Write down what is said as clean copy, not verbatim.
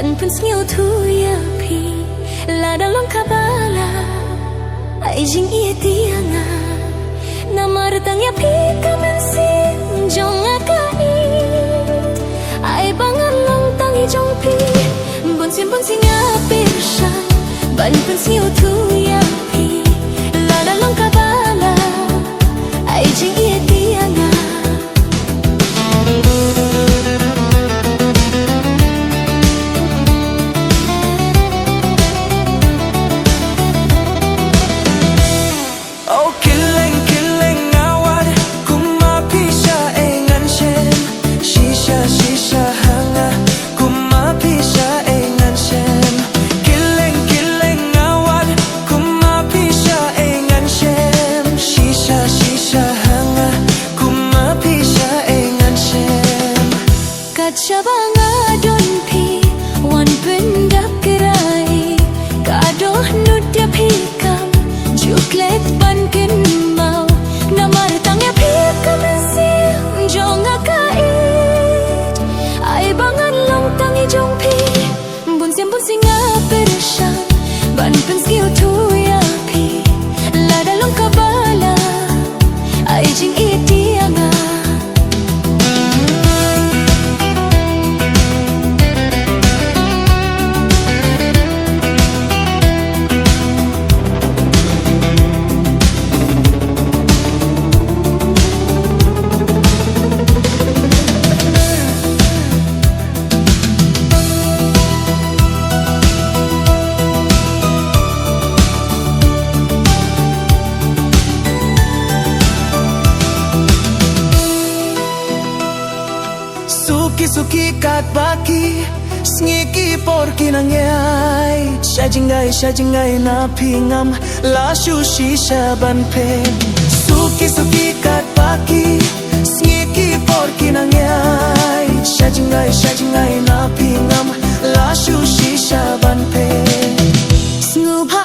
ban pun sngeu thu ya pi la da long kabala ai jing ia tianga namar tang ya pi kamen si jong akai ai bangan long tang i jong pi bon sim ya persha ban pun sngeu thu ya pi la da long kabala ai jing ia tianga Cabanga don pi wan pendak kerai kadoh nudia pi kam juklet ban ken mau namar tangya pi kam si jonga kait ai bangan long tangi jong pi bun singa pershan ban pen skill tu ya pi lada long kabala ai jing itianga Suki kat baki sngi porki nangyay Shajingay na pingam la shushi shaban pe Suki kat baki sngi porki nangyay Shajingay na pingam la shushi shaban pe Snuba